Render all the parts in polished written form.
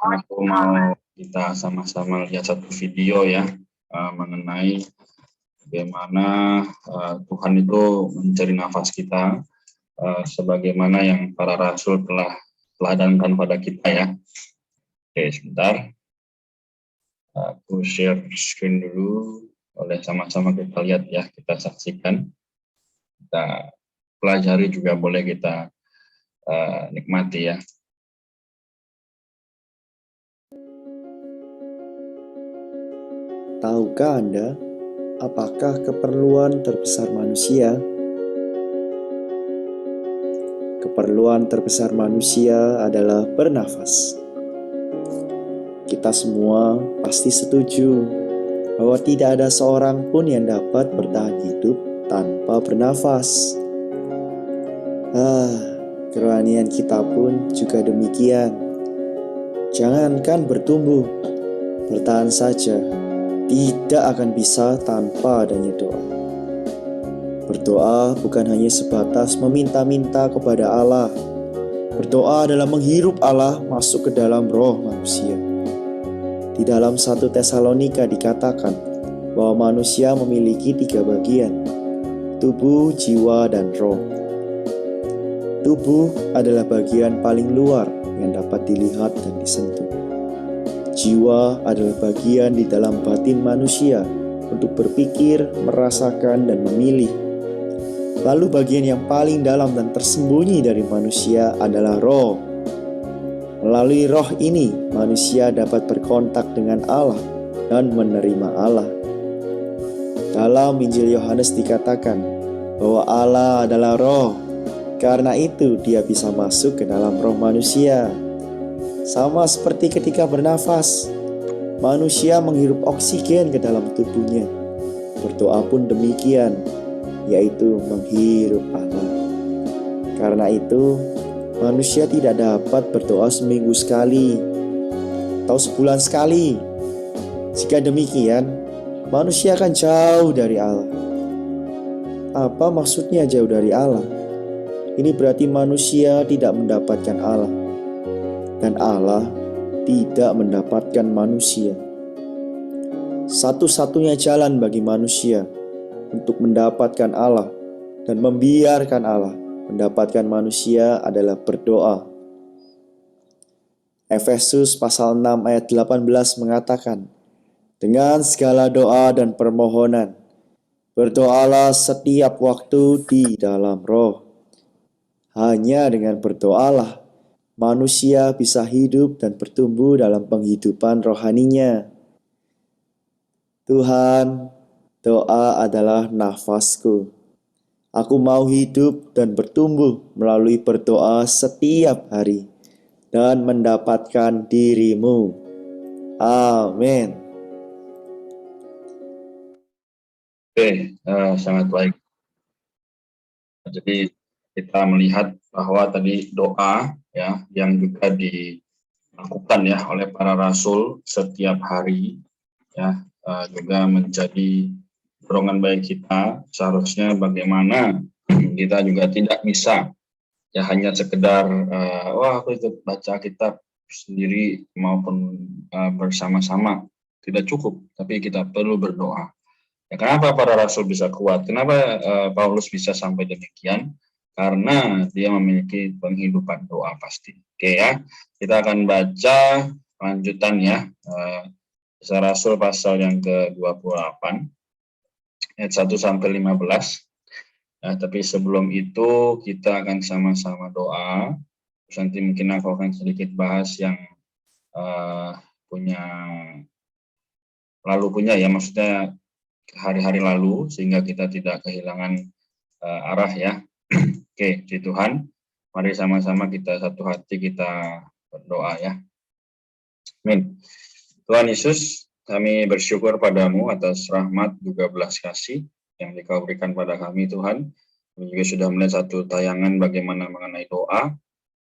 Aku mau kita sama-sama lihat satu video ya mengenai bagaimana Tuhan itu mencari nafas kita, sebagaimana yang para rasul telah teladankan pada kita ya. Oke, sebentar. Aku share screen dulu, oleh sama-sama kita lihat ya, kita saksikan, kita pelajari juga boleh kita nikmati ya. Tahukah Anda, apakah keperluan terbesar manusia? Keperluan terbesar manusia adalah bernafas. Kita semua pasti setuju bahwa tidak ada seorang pun yang dapat bertahan hidup tanpa bernafas. Kerohanian kita pun juga demikian. Jangankan bertumbuh, bertahan saja tidak akan bisa tanpa adanya doa. Berdoa bukan hanya sebatas meminta-minta kepada Allah. Berdoa adalah menghirup Allah masuk ke dalam roh manusia. Di dalam 1 Tesalonika dikatakan bahwa manusia memiliki 3 bagian: tubuh, jiwa, dan roh. Tubuh adalah bagian paling luar yang dapat dilihat dan disentuh. Jiwa adalah bagian di dalam batin manusia untuk berpikir, merasakan, dan memilih. Lalu bagian yang paling dalam dan tersembunyi dari manusia adalah roh. Melalui roh ini, manusia dapat berkontak dengan Allah dan menerima Allah. Dalam Injil Yohanes dikatakan bahwa Allah adalah roh. Karena itu dia bisa masuk ke dalam roh manusia. Sama seperti ketika bernafas, manusia menghirup oksigen ke dalam tubuhnya. Berdoa pun demikian, yaitu menghirup Allah. Karena itu, manusia tidak dapat berdoa seminggu sekali atau sebulan sekali. Jika demikian, manusia akan jauh dari Allah. Apa maksudnya jauh dari Allah? Ini berarti manusia tidak mendapatkan Allah, dan Allah tidak mendapatkan manusia. Satu-satunya jalan bagi manusia untuk mendapatkan Allah dan membiarkan Allah mendapatkan manusia adalah berdoa. Efesus pasal 6 ayat 18 mengatakan, dengan segala doa dan permohonan, berdoalah setiap waktu di dalam roh. Hanya dengan berdoalah manusia bisa hidup dan bertumbuh dalam penghidupan rohaninya. Tuhan, doa adalah nafasku. Aku mau hidup dan bertumbuh melalui berdoa setiap hari dan mendapatkan dirimu. Amin. Oke, sangat baik. Jadi kita melihat bahwa tadi doa ya yang juga dilakukan ya oleh para rasul setiap hari ya juga menjadi dorongan bagi kita. Seharusnya bagaimana kita juga tidak bisa ya hanya sekedar aku itu baca kitab sendiri maupun bersama-sama, tidak cukup, tapi kita perlu berdoa. Ya, kenapa para rasul bisa kuat? Kenapa Paulus bisa sampai demikian? Karena dia memiliki penghidupan doa pasti. Oke ya, kita akan baca lanjutan ya. Kisah Rasul pasal yang ke-28 ayat 1 sampai 15. Nah, tapi sebelum itu kita akan sama-sama doa. Terus nanti mungkin aku akan sedikit bahas yang punya ya, maksudnya hari-hari lalu, sehingga kita tidak kehilangan arah ya. Oke, di Tuhan, mari sama-sama kita satu hati kita berdoa ya. Amin. Tuhan Yesus, kami bersyukur padamu atas rahmat juga belas kasih yang Dikau berikan pada kami Tuhan. Kami juga sudah melihat satu tayangan bagaimana mengenai doa.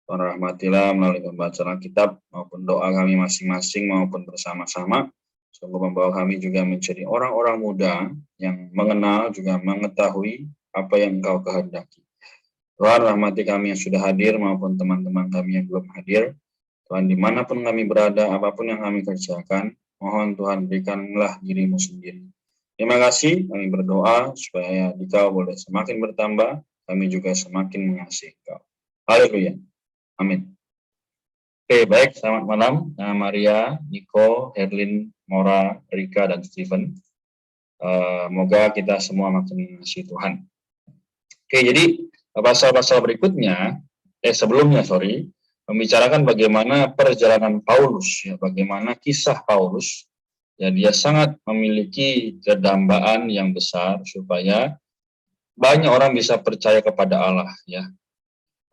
Tuhan rahmatilah melalui pembacaan Alkitab maupun doa kami masing-masing maupun bersama-sama. Semoga membawa kami juga menjadi orang-orang muda yang mengenal juga mengetahui apa yang Engkau kehendaki. Tuhan rahmati kami yang sudah hadir maupun teman-teman kami yang belum hadir. Tuhan, dimanapun kami berada, apapun yang kami kerjakan, mohon Tuhan berikanlah dirimu sendiri. Terima kasih, kami berdoa supaya Dikau boleh semakin bertambah, kami juga semakin mengasihi Kau. Haleluya. Amin. Oke, baik. Selamat malam, Maria, Niko, Herlin, Mora, Rika, dan Steven. Semoga kita semua makin mengasihi Tuhan. Oke, jadi pasal-pasal berikutnya, sebelumnya, membicarakan bagaimana perjalanan Paulus, ya, bagaimana kisah Paulus. Ya, dia sangat memiliki kedambaan yang besar supaya banyak orang bisa percaya kepada Allah, ya.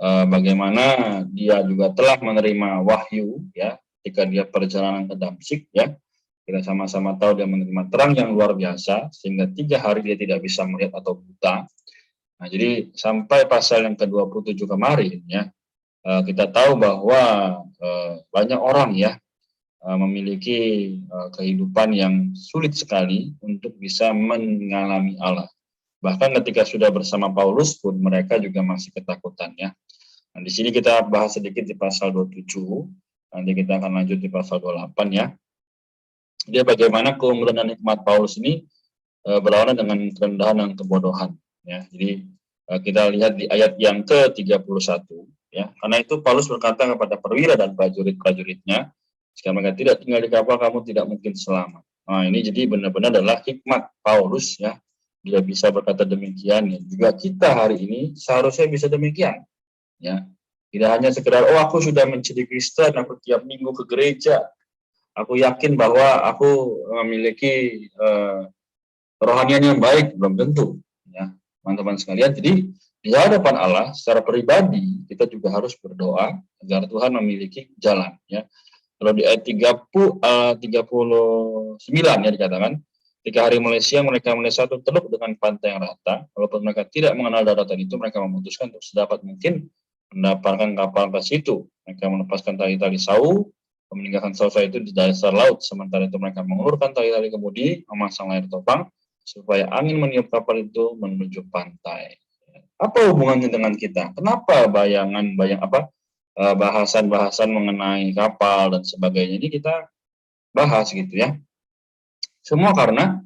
Bagaimana dia juga telah menerima wahyu, ya, ketika dia perjalanan ke Damsyik, ya. Kita sama-sama tahu dia menerima terang yang luar biasa sehingga 3 hari dia tidak bisa melihat atau buta. Nah, jadi sampai pasal yang ke-27 kemarin, ya, kita tahu bahwa banyak orang, ya, memiliki kehidupan yang sulit sekali untuk bisa mengalami Allah. Bahkan ketika sudah bersama Paulus pun mereka juga masih ketakutan, ya. Nah, di sini kita bahas sedikit di pasal 27, nanti kita akan lanjut di pasal 28, ya. Dia bagaimana keumuran dan hikmat Paulus ini berlawanan dengan kerendahan dan kebodohan, ya. Jadi kita lihat di ayat yang ke-31, ya. Karena itu Paulus berkata kepada perwira dan prajurit-prajuritnya, jika mereka tidak tinggal di kapal, kamu tidak mungkin selamat. Nah, ini jadi benar-benar adalah hikmat Paulus, ya. Dia bisa berkata demikian, ya. Juga kita hari ini seharusnya bisa demikian, ya. Tidak hanya sekedar, oh aku sudah menjadi Kristen, aku tiap minggu ke gereja, aku yakin bahwa aku memiliki kerohanian yang baik, belum tentu, ya, teman-teman sekalian. Jadi di hadapan Allah secara pribadi kita juga harus berdoa agar Tuhan memiliki jalan, ya. Kalau di ayat 39 ya dikatakan, ketika hari mulai siang mereka melihat satu teluk dengan pantai yang rata, walaupun mereka tidak mengenal daratan itu, mereka memutuskan untuk sedapat mungkin mendapatkan kapal ke situ. Mereka melepaskan tali-tali sau, meninggalkan sausa itu di dasar laut. Sementara itu mereka mengulurkan tali-tali kemudi, memasang layar topang, supaya angin meniup kapal itu menuju pantai. Apa hubungannya dengan kita? Kenapa bahasan-bahasan mengenai kapal dan sebagainya ini kita bahas gitu, ya? Semua karena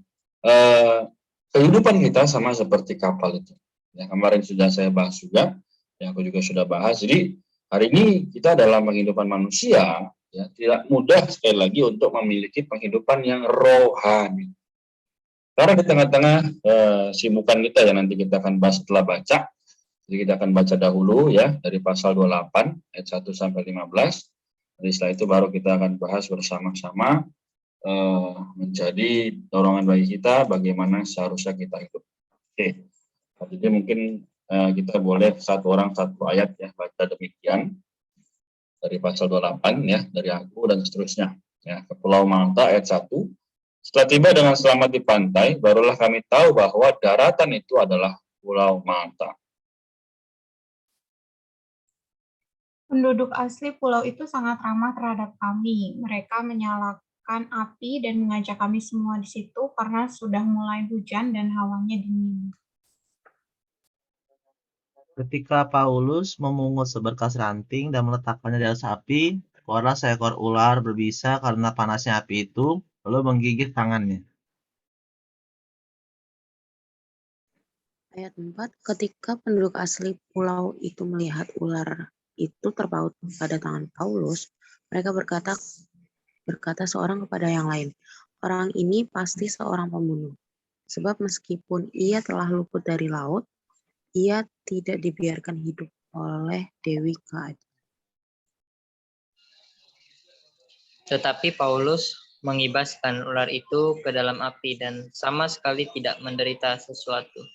kehidupan kita sama seperti kapal itu. Ya, kemarin sudah saya bahas juga, ya, aku juga sudah bahas. Jadi hari ini kita dalam kehidupan manusia, ya, tidak mudah sekali lagi untuk memiliki penghidupan yang rohani. Karena di tengah-tengah simukan kita, ya, nanti kita akan bahas setelah baca. Jadi kita akan baca dahulu, ya, dari pasal 28 ayat 1 sampai 15. Jadi setelah itu baru kita akan bahas bersama-sama menjadi dorongan bagi kita bagaimana seharusnya kita hidup. Oke. Jadi mungkin kita boleh satu orang satu ayat, ya, baca demikian dari pasal 28, ya, dari aku dan seterusnya, ya. Ke Pulau Malta ayat 1. Setelah tiba dengan selamat di pantai, barulah kami tahu bahwa daratan itu adalah Pulau Malta. Penduduk asli pulau itu sangat ramah terhadap kami. Mereka menyalakan api dan mengajak kami semua di situ karena sudah mulai hujan dan hawanya dingin. Ketika Paulus memungut seberkas ranting dan meletakkannya di atas api, keluarlah seekor ular berbisa karena panasnya api itu, lalu menggigit tangannya. Ayat 4, ketika penduduk asli pulau itu melihat ular itu terpaut pada tangan Paulus, mereka berkata seorang kepada yang lain, orang ini pasti seorang pembunuh. Sebab meskipun ia telah luput dari laut, ia tidak dibiarkan hidup oleh Dewi Keadilan. Tetapi Paulus mengibaskan ular itu ke dalam api dan sama sekali tidak menderita sesuatu.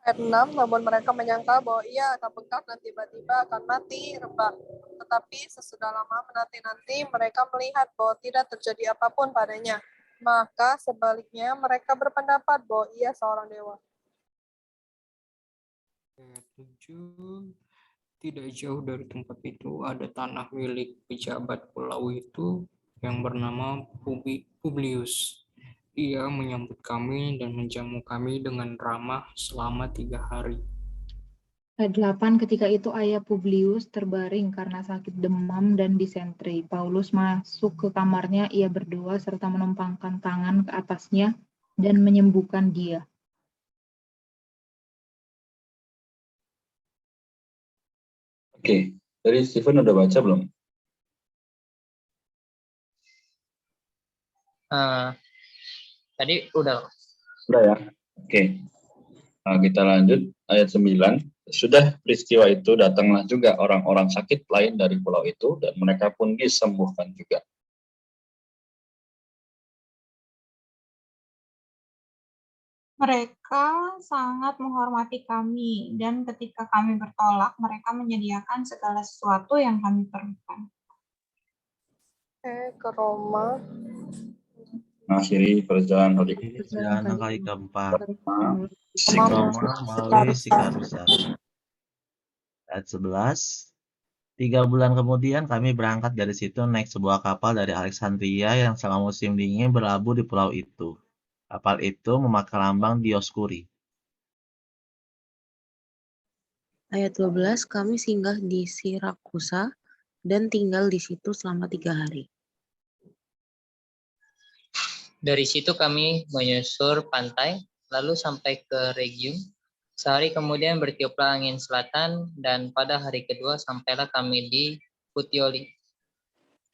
Ayat 6, namun mereka menyangka bahwa ia akan bengkak dan tiba-tiba akan mati rebah. Tetapi sesudah lama menanti-nanti mereka melihat bahwa tidak terjadi apapun padanya. Maka sebaliknya mereka berpendapat bahwa ia seorang dewa. Ayat 7, tidak jauh dari tempat itu ada tanah milik pejabat pulau itu yang bernama Publius. Ia menyambut kami dan menjamu kami dengan ramah selama 3 hari. Ayat 8, ketika itu ayah Publius terbaring karena sakit demam dan disentri. Paulus masuk ke kamarnya, ia berdoa serta menumpangkan tangan ke atasnya dan menyembuhkan dia. Oke, dari Stephen udah baca belum? Tadi udah. Udah ya. Oke. Nah, kita lanjut ayat 9. Sudah peristiwa itu datanglah juga orang-orang sakit lain dari pulau itu dan mereka pun disembuhkan juga. Mereka sangat menghormati kami, dan ketika kami bertolak, mereka menyediakan segala sesuatu yang kami perlukan. Ke Roma. Mengakhiri perjalanan hari Perjalanan kali keempat. Sikarus. Roma melalui Sikarusa. Ayat 11. 3 bulan kemudian kami berangkat dari situ naik sebuah kapal dari Alexandria yang selama musim dingin berlabuh di pulau itu. Kapal itu memakai lambang Dioskuri. Ayat 12, kami singgah di Sirakusa dan tinggal di situ selama 3 hari. Dari situ kami menyusur pantai, lalu sampai ke Rhegium. Sehari kemudian bertiuplah angin selatan, dan pada hari kedua sampailah kami di Puteoli.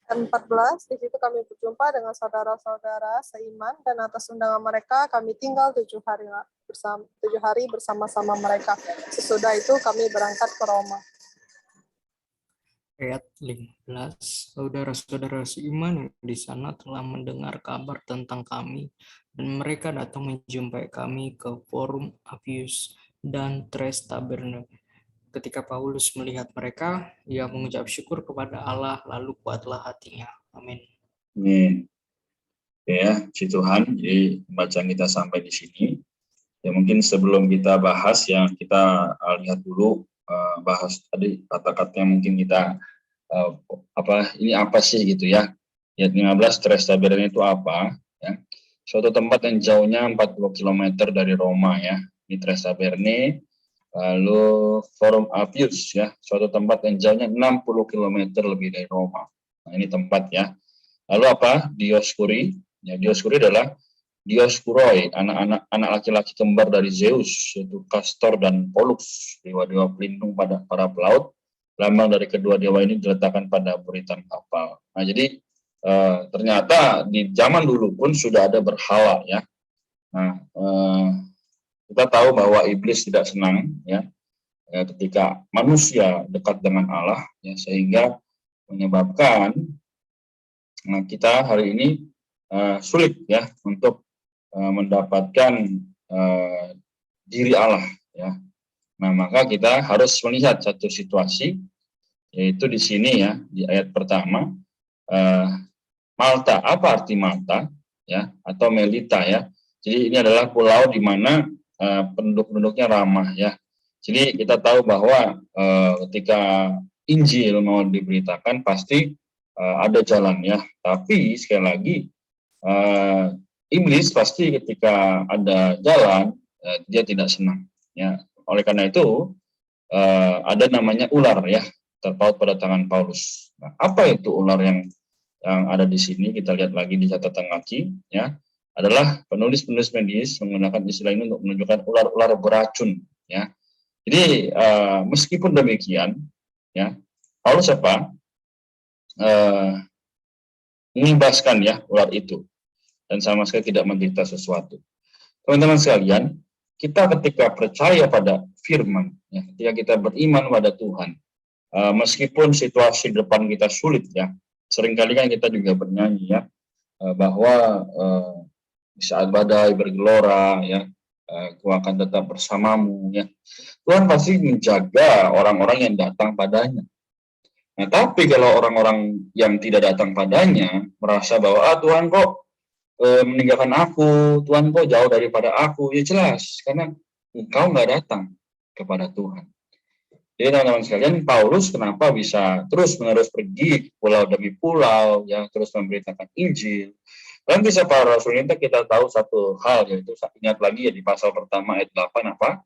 Dan 14, di situ kami berjumpa dengan saudara-saudara seiman, dan atas undangan mereka kami tinggal 7 hari bersama-sama mereka. Sesudah itu kami berangkat ke Roma. Ayat 15, saudara-saudara seiman di sana telah mendengar kabar tentang kami, dan mereka datang menjumpai kami ke Forum Appius dan Tres Tabernae. Ketika Paulus melihat mereka, ia mengucap syukur kepada Allah, lalu kuatlah hatinya. Amin. Amin. Ya, puji Tuhan. Jadi pembacaan kita sampai di sini. Ya, mungkin sebelum kita bahas, yang kita lihat dulu, bahas tadi kata-kata yang mungkin kita ini apa sih gitu ya. Ayat 15, Tres Tabernae itu apa? Ya. Suatu tempat yang jauhnya 40 km dari Roma ya. Ini Tres Tabernae. Lalu Forum Appius ya, suatu tempat yang jauhnya 60 km lebih dari Roma. Nah, ini tempat ya. Lalu apa? Dioskuri. Ya, Dioskuri adalah Dioskuroi, anak laki-laki kembar dari Zeus, yaitu Castor dan Pollux, dewa-dewa pelindung pada para pelaut. Lambang dari kedua dewa ini diletakkan pada buritan kapal. Nah, jadi ternyata di zaman dulu pun sudah ada berhala ya. Nah, kita tahu bahwa iblis tidak senang ya ketika manusia dekat dengan Allah ya, sehingga menyebabkan kita hari ini sulit ya untuk mendapatkan diri Allah ya. Nah, maka kita harus melihat satu situasi, yaitu di sini ya, di ayat pertama, Malta. Apa arti Malta ya, atau Melita ya? Jadi ini adalah pulau di mana penduduk-penduduknya ramah ya. Jadi kita tahu bahwa ketika Injil mau diberitakan pasti ada jalan ya. Tapi sekali lagi iblis pasti ketika ada jalan dia tidak senang ya. Oleh karena itu ada namanya ular ya, terpaut pada tangan Paulus. Nah, apa itu ular yang ada di sini? Kita lihat lagi di catatan kaki ya, adalah penulis-penulis medis menggunakan istilah ini untuk menunjukkan ular-ular beracun ya. Jadi meskipun demikian ya, Paulus apa mengibaskan ya ular itu dan sama sekali tidak menderita sesuatu. Teman-teman sekalian, kita ketika percaya pada firman, ya, ketika kita beriman pada Tuhan, meskipun situasi depan kita sulit ya, seringkali kan kita juga bernyanyi ya, bahwa di saat badai bergelora ya, aku akan tetap bersamamu ya. Tuhan pasti menjaga orang-orang yang datang padanya. Nah, tapi kalau orang-orang yang tidak datang padanya merasa bahwa Tuhan kok meninggalkan aku, Tuhan kok jauh daripada aku, ya jelas karena engkau nggak datang kepada Tuhan. Jadi teman-teman sekalian, Paulus kenapa bisa terus-menerus pergi pulau demi pulau, yang terus memberitakan Injil. Dan kisah para rasul ini kita tahu satu hal, yaitu ingat lagi ya di pasal pertama ayat 8 apa?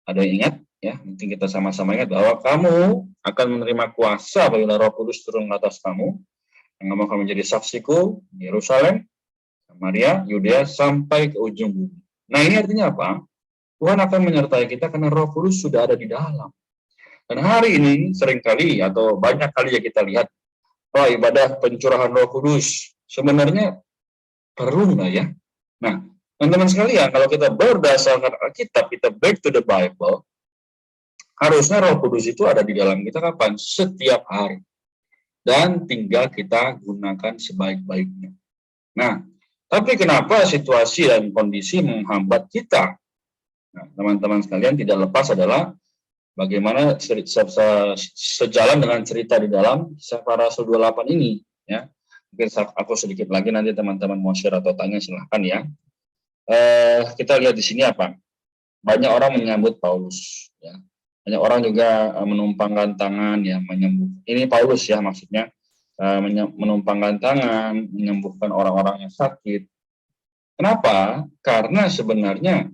Ada yang ingat? Ya, mungkin kita sama-sama ingat bahwa kamu akan menerima kuasa apabila Roh Kudus turun ke atas kamu. Dan kamu akan menjadi saksiku di Yerusalem, Samaria, Yudea, sampai ke ujung bumi. Nah, ini artinya apa? Tuhan akan menyertai kita karena Roh Kudus sudah ada di dalam. Dan hari ini seringkali atau banyak kali ya kita lihat, ibadah pencurahan Roh Kudus sebenarnya perlu nggak ya? Nah, teman-teman sekalian, kalau kita berdasarkan Alkitab, kita back to the Bible, harusnya Roh Kudus itu ada di dalam kita kapan? Setiap hari. Dan tinggal kita gunakan sebaik-baiknya. Nah, tapi kenapa situasi dan kondisi menghambat kita? Nah, teman-teman sekalian, tidak lepas adalah bagaimana sejalan dengan cerita di dalam Kisah Para Rasul 28 ini. Ya. Mungkin aku sedikit lagi, nanti teman-teman mau share atau tanya, silahkan ya. Kita lihat di sini apa? Banyak orang menyambut Paulus. Ya. Banyak orang juga menumpangkan tangan, ya, menyembuh. Ini Paulus ya maksudnya, menumpangkan tangan, menyembuhkan orang-orang yang sakit. Kenapa? Karena sebenarnya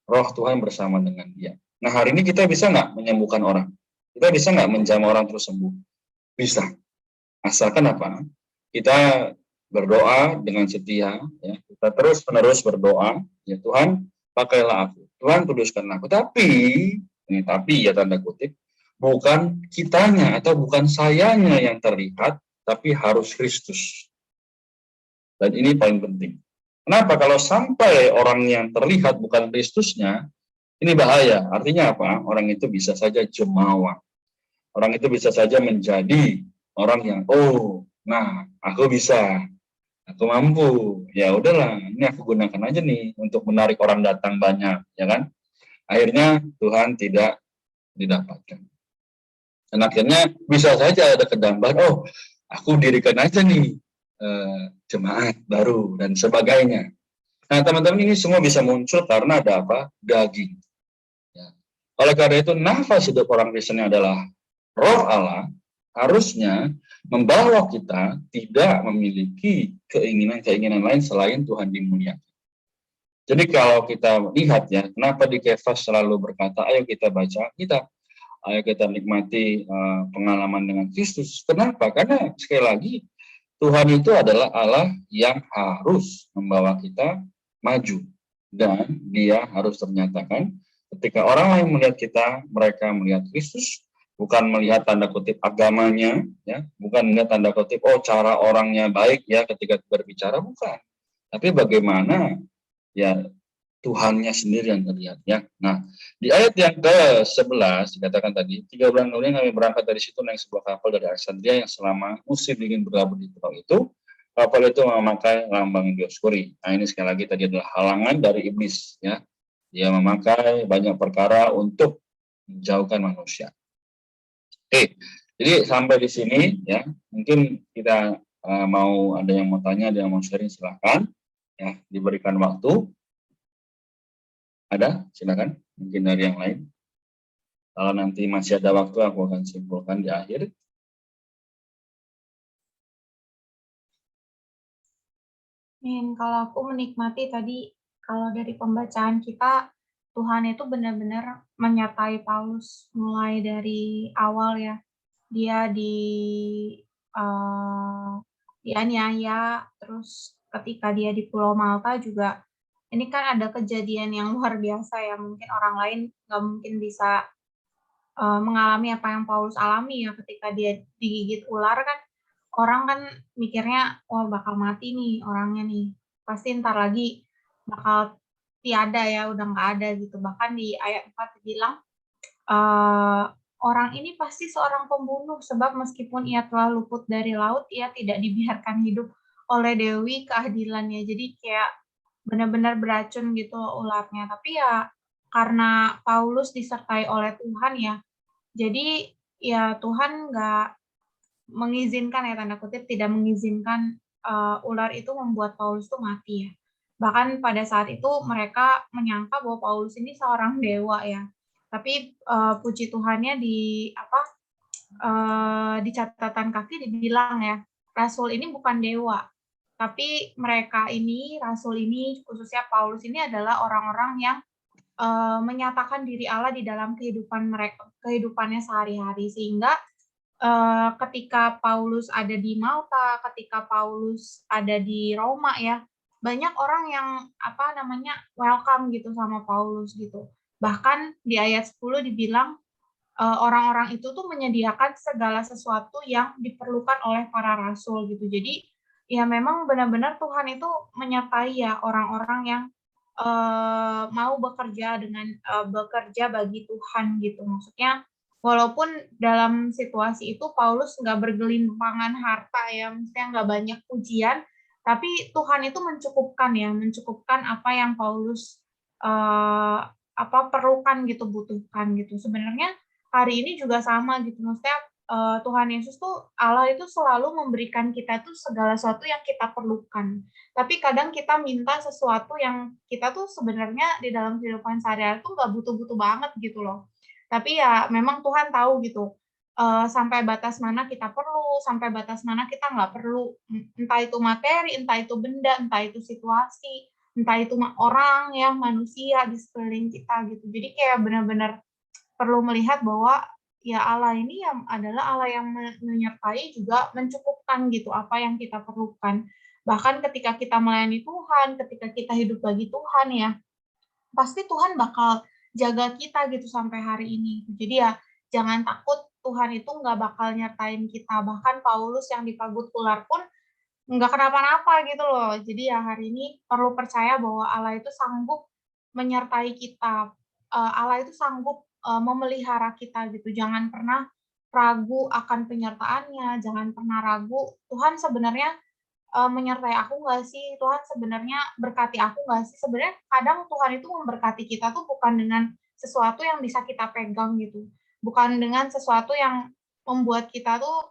Roh Tuhan bersama dengan dia. Nah, hari ini kita bisa nggak menyembuhkan orang? Kita bisa nggak menjamah orang terus sembuh? Bisa. Asalkan apa? Kita berdoa dengan setia, ya. Kita terus-menerus berdoa, ya Tuhan, pakailah aku. Tuhan, kuduskanlah aku. Tapi ya tanda kutip, bukan kitanya atau bukan sayanya yang terlihat, tapi harus Kristus. Dan ini paling penting. Kenapa? Kalau sampai orang yang terlihat bukan Kristusnya, ini bahaya. Artinya apa? Orang itu bisa saja jemawa. Orang itu bisa saja menjadi orang yang, aku bisa, aku mampu. Ya udahlah, ini aku gunakan aja nih untuk menarik orang datang banyak, ya kan? Akhirnya Tuhan tidak didapatkan. Dan akhirnya bisa saja ada kedambahan, aku dirikan aja nih jemaat baru dan sebagainya. Nah, teman-teman, ini semua bisa muncul karena ada apa? Daging. Ya. Oleh karena itu, nafas hidup orang Kristen adalah Roh Allah, harusnya membawa kita tidak memiliki keinginan-keinginan lain selain Tuhan dimuliakan. Jadi kalau kita lihat ya, kenapa di Kefas selalu berkata, ayo kita baca Alkitab, ayo kita nikmati pengalaman dengan Kristus. Kenapa? Karena sekali lagi, Tuhan itu adalah Allah yang harus membawa kita maju. Dan dia harus ternyatakan ketika orang lain melihat kita, mereka melihat Kristus, bukan melihat tanda kutip agamanya, ya, bukan melihat tanda kutip, cara orangnya baik ya ketika berbicara, bukan. Tapi bagaimana ya Tuhannya sendiri yang terlihat ya. Nah, di ayat yang ke-11 dikatakan tadi, 3 bulan kemudian kami berangkat dari situ naik sebuah kapal dari Alexandria yang selama musim dingin berlabuh di pulau itu. Kapal itu memakai lambang Dioskuri. Nah, ini sekali lagi tadi adalah halangan dari iblis ya. Dia memakai banyak perkara untuk menjauhkan manusia. Oke, jadi sampai di sini ya. Mungkin kita mau ada yang mau tanya, ada yang mau sharing, silakan. Ya, diberikan waktu. Ada? Silakan. Mungkin dari yang lain. Kalau nanti masih ada waktu, aku akan simpulkan di akhir. Kalau aku menikmati tadi, kalau dari pembacaan kita, Tuhan itu benar-benar menyertai Paulus mulai dari awal ya. Dia dianiaya, terus ketika dia di Pulau Malta juga, ini kan ada kejadian yang luar biasa ya, mungkin orang lain nggak mungkin bisa mengalami apa yang Paulus alami ya, ketika dia digigit ular kan, orang kan mikirnya, bakal mati nih orangnya nih, pasti ntar lagi bakal tiada ya, udah nggak ada gitu. Bahkan di ayat 4 bilang, orang ini pasti seorang pembunuh, sebab meskipun ia telah luput dari laut, ia tidak dibiarkan hidup oleh Dewi keadilannya. Jadi kayak benar-benar beracun gitu ularnya. Tapi ya karena Paulus disertai oleh Tuhan ya, jadi ya Tuhan nggak mengizinkan ya, tanda kutip, tidak mengizinkan ular itu membuat Paulus tuh mati ya. Bahkan pada saat itu mereka menyangka bahwa Paulus ini seorang dewa ya. Tapi puji Tuhannya di catatan kaki dibilang ya, Rasul ini bukan dewa. Tapi mereka ini, Rasul ini, khususnya Paulus ini adalah orang-orang yang menyatakan diri Allah di dalam kehidupannya sehari-hari, sehingga ketika Paulus ada di Malta, ketika Paulus ada di Roma ya, banyak orang yang welcome gitu sama Paulus gitu. Bahkan di ayat 10 dibilang orang-orang itu tuh menyediakan segala sesuatu yang diperlukan oleh para rasul gitu. Jadi ya memang benar-benar Tuhan itu menyertai ya orang-orang yang mau bekerja bagi Tuhan gitu. Maksudnya walaupun dalam situasi itu Paulus nggak bergelimpangan harta ya, maksudnya nggak banyak pujian, tapi Tuhan itu mencukupkan apa yang Paulus perlukan gitu, butuhkan gitu. Sebenarnya hari ini juga sama gitu, maksudnya Tuhan Yesus tuh, Allah itu selalu memberikan kita tuh segala sesuatu yang kita perlukan. Tapi kadang kita minta sesuatu yang kita tuh sebenarnya di dalam kehidupan sehari-hari tuh nggak butuh-butuh banget gitu loh. Tapi ya memang Tuhan tahu gitu, sampai batas mana kita perlu, sampai batas mana kita nggak perlu. Entah itu materi, entah itu benda, entah itu situasi, entah itu orang ya, manusia di sekeliling kita gitu. Jadi kayak benar-benar perlu melihat bahwa ya Allah ini yang adalah Allah yang menyertai juga mencukupkan gitu apa yang kita perlukan. Bahkan ketika kita melayani Tuhan, ketika kita hidup bagi Tuhan ya, pasti Tuhan bakal jaga kita gitu sampai hari ini. Jadi ya jangan takut, Tuhan itu nggak bakal nyertain kita. Bahkan Paulus yang dipagut ular pun nggak kenapa-napa gitu loh. Jadi ya hari ini perlu percaya bahwa Allah itu sanggup menyertai kita. Allah itu sanggup memelihara kita gitu. Jangan pernah ragu akan penyertaannya, jangan pernah ragu Tuhan sebenarnya menyertai aku nggak sih? Tuhan sebenarnya berkati aku nggak sih? Sebenarnya kadang Tuhan itu memberkati kita tuh bukan dengan sesuatu yang bisa kita pegang gitu. Bukan dengan sesuatu yang membuat kita tuh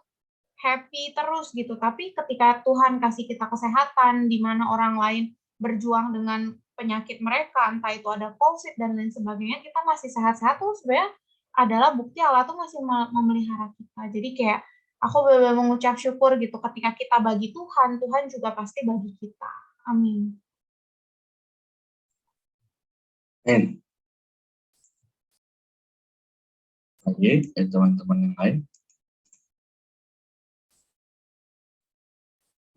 happy terus gitu. Tapi ketika Tuhan kasih kita kesehatan, di mana orang lain berjuang dengan penyakit mereka, entah itu ada COVID dan lain sebagainya, kita masih sehat-sehat tuh sebenarnya adalah bukti Allah tuh masih memelihara kita. Jadi kayak aku benar-benar mengucap syukur gitu ketika kita bagi Tuhan, Tuhan juga pasti bagi kita. Amin. Amin. Lagi teman-teman yang lain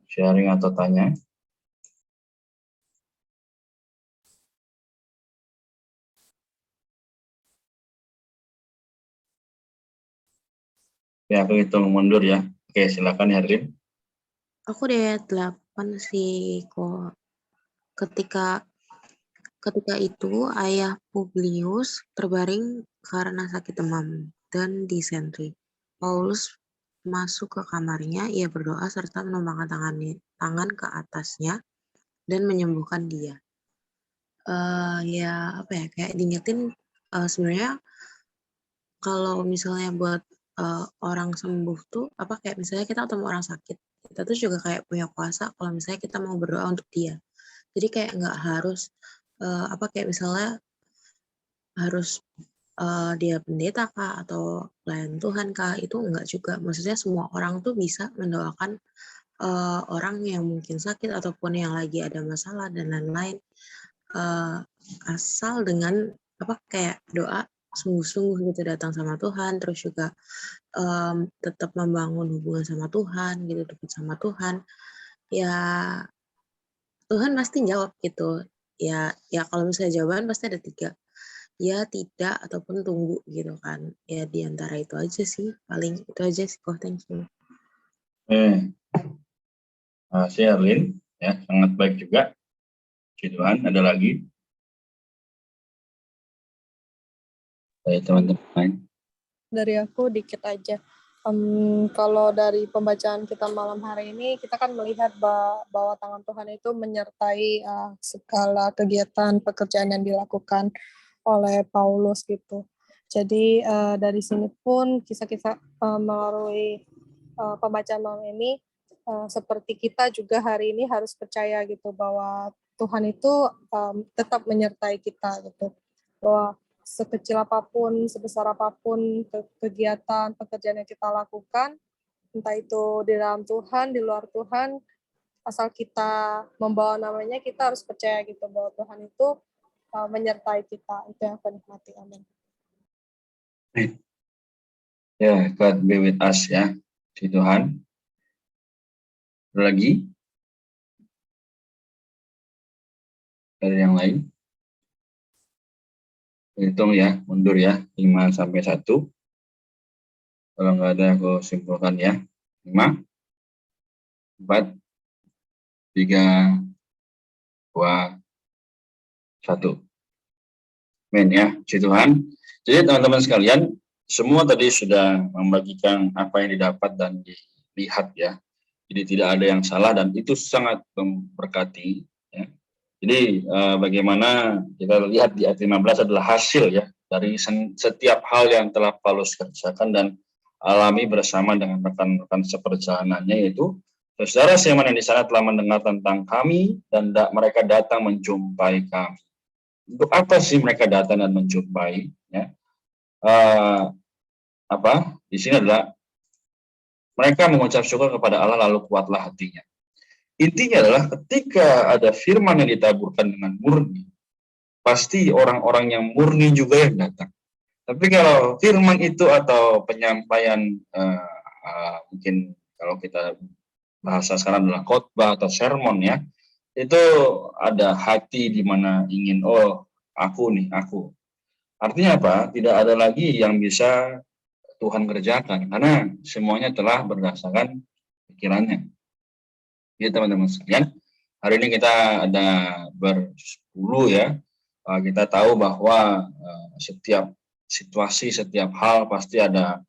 sharing atau tanya. Ya, aku hitung mundur ya. Oke, silakan Herlin. Aku di ayat 8 sih kok. Ketika itu ayah Publius terbaring karena sakit demam dan disentri. Paulus masuk ke kamarnya, ia berdoa serta menumpangkan tangan ke atasnya dan menyembuhkan dia. Ya apa ya, kayak diingetin sebenarnya kalau misalnya buat orang sembuh tuh kayak misalnya kita ketemu orang sakit, kita tuh juga kayak punya kuasa kalau misalnya kita mau berdoa untuk dia. Jadi kayak nggak harus kayak misalnya harus dia pendeta kah atau pelayan Tuhan kah, itu enggak juga. Maksudnya semua orang tuh bisa mendoakan orang yang mungkin sakit ataupun yang lagi ada masalah dan lain-lain, asal dengan kayak doa sungguh-sungguh gitu datang sama Tuhan, terus juga tetap membangun hubungan sama Tuhan gitu, dekat sama Tuhan. Ya Tuhan pasti jawab gitu. Ya kalau misalnya jawaban pasti ada 3. Ya, tidak, ataupun tunggu gitu kan. Ya di antara itu aja sih, paling itu aja sih kok. Thank you. Si Herlin, ya sangat baik juga. Puji Tuhan, ada lagi? Saya teman-teman. Dari aku dikit aja. Kalau dari pembacaan kita malam hari ini, kita kan melihat bahwa tangan Tuhan itu menyertai segala kegiatan pekerjaan yang dilakukan oleh Paulus gitu. Jadi dari sini pun kisah-kisah melalui pembacaan malam ini, seperti kita juga hari ini harus percaya gitu bahwa Tuhan itu tetap menyertai kita gitu. Bahwa sekecil apapun, sebesar apapun kegiatan, pekerjaan yang kita lakukan, entah itu di dalam Tuhan, di luar Tuhan, asal kita membawa namanya, kita harus percaya gitu bahwa Tuhan itu menyertai kita. Itu yang aku nikmati. Amin. Ya, God be with us ya, si Tuhan. Ada lagi dari yang lain? Hitung ya, mundur ya, 5 sampai 1. Kalau nggak ada, aku simpulkan ya. 5, 4, 3, 2, 1. Amin ya, si Tuhan. Jadi teman-teman sekalian, semua tadi sudah membagikan apa yang didapat dan dilihat ya. Jadi tidak ada yang salah dan itu sangat memberkati. Ya. Jadi bagaimana kita lihat di ayat 15 adalah hasil ya dari setiap hal yang telah Paulus kerjakan dan alami bersama dengan rekan-rekan seperjalanannya, yaitu saudara seiman yang di sana telah mendengar tentang kami dan mereka datang menjumpai kami. Untuk apa sih mereka datang dan menjumpai? Ya. Di sini adalah mereka mengucap syukur kepada Allah lalu kuatlah hatinya. Intinya adalah ketika ada firman yang ditaburkan dengan murni, pasti orang-orang yang murni juga yang datang. Tapi kalau firman itu atau penyampaian mungkin kalau kita bahasa sekarang adalah khotbah atau sermon ya, itu ada hati di mana ingin aku. Artinya apa? Tidak ada lagi yang bisa Tuhan kerjakan karena semuanya telah berdasarkan pikirannya. Jadi teman-teman sekalian, hari ini kita ada bersepuluh ya. Kita tahu bahwa setiap situasi, setiap hal pasti ada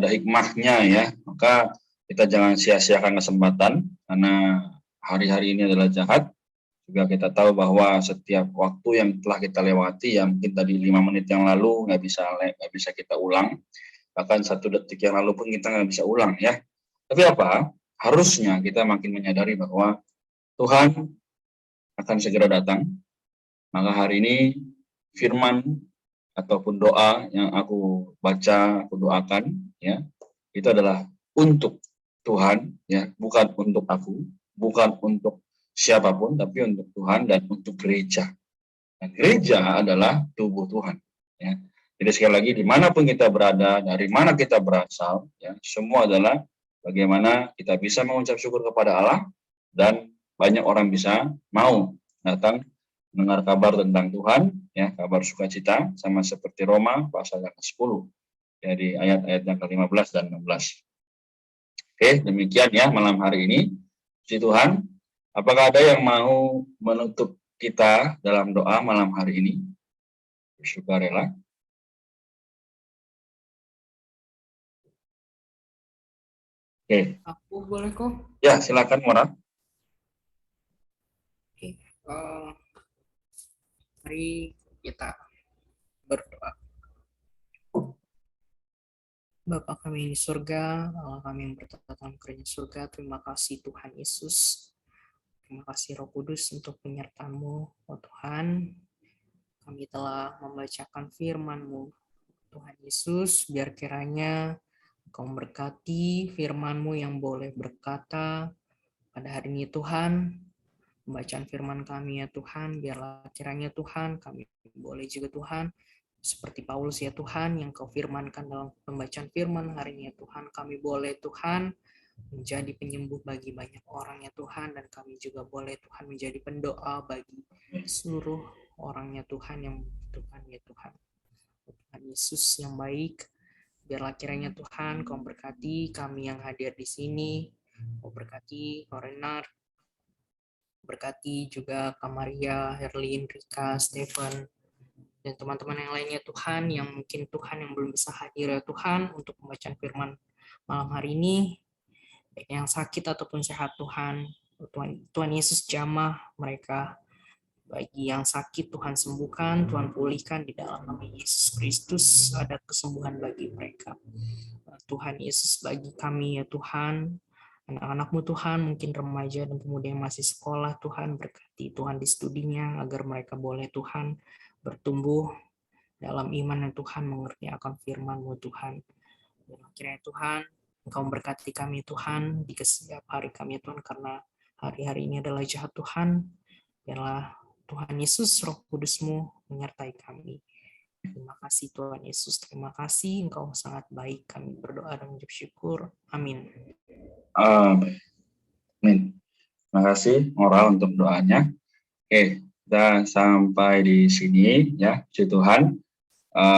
hikmahnya ya. Maka kita jangan sia-siakan kesempatan karena hari-hari ini adalah jahat. Juga kita tahu bahwa setiap waktu yang telah kita lewati, yang mungkin tadi 5 menit yang lalu nggak bisa kita ulang, bahkan 1 detik yang lalu pun kita nggak bisa ulang ya. Tapi apa? Harusnya kita makin menyadari bahwa Tuhan akan segera datang. Maka hari ini firman ataupun doa yang aku baca, aku doakan ya, itu adalah untuk Tuhan ya, bukan untuk aku, bukan untuk siapapun, tapi untuk Tuhan dan untuk gereja. Dan gereja adalah tubuh Tuhan. Ya. Jadi sekali lagi, dimanapun kita berada, dari mana kita berasal, ya, semua adalah bagaimana kita bisa mengucap syukur kepada Allah dan banyak orang bisa mau datang mendengar kabar tentang Tuhan, ya, kabar sukacita, sama seperti Roma pasal yang ke-10, jadi ayat-ayat yang ke-15 dan 16. Oke, demikian ya malam hari ini. Puji Tuhan. Apakah ada yang mau menutup kita dalam doa malam hari ini? Bersukarela. Oke. Aku boleh kok? Ya, silakan Mora. Oke. Mari kita berdoa. Bapa kami di surga, Allah kami yang bertata dalam kerajaan surga, terima kasih Tuhan Yesus. Terima kasih Roh Kudus untuk penyertaan-Mu, oh Tuhan. Kami telah membacakan firman-Mu, Tuhan Yesus, biar kiranya Engkau memberkati firman-Mu yang boleh berkata pada hari ini Tuhan, pembacaan firman kami ya Tuhan, biarlah kiranya Tuhan, kami boleh juga Tuhan, seperti Paulus ya Tuhan, yang Kau firmankan dalam pembacaan firman hari ini ya Tuhan, kami boleh Tuhan, menjadi penyembuh bagi banyak orang ya Tuhan, dan kami juga boleh Tuhan menjadi pendoa bagi seluruh orangnya Tuhan yang membutuhkan ya Tuhan. Tuhan Yesus yang baik, biarlah kiranya Tuhan Kau berkati kami yang hadir di sini, Kau berkati Kau Renard, berkati juga Kak Maria, Herlin, Rika, Stephen, dan teman-teman yang lainnya Tuhan, yang mungkin Tuhan yang belum bisa hadir ya Tuhan untuk pembacaan firman malam hari ini, baik yang sakit ataupun sehat Tuhan. Tuhan Yesus jamah mereka. Bagi yang sakit Tuhan sembuhkan, Tuhan pulihkan di dalam nama Yesus Kristus, ada kesembuhan bagi mereka. Tuhan Yesus bagi kami ya Tuhan, anak-anak-Mu Tuhan, mungkin remaja dan pemuda yang masih sekolah, Tuhan berkati Tuhan di studinya, agar mereka boleh Tuhan bertumbuh dalam iman dan Tuhan mengerti akan firman-Mu Tuhan. Dan akhirnya Tuhan, Engkau memberkati kami Tuhan di setiap hari kami Tuhan, karena hari-hari ini adalah jahat Tuhan. Biarlah Tuhan Yesus, Roh Kudus-Mu menyertai kami. Terima kasih Tuhan Yesus, terima kasih Engkau sangat baik. Kami berdoa dan mengucap syukur. Amin. Amin. Terima kasih Moral untuk doanya. Oke, kita sampai di sini ya, puji Tuhan.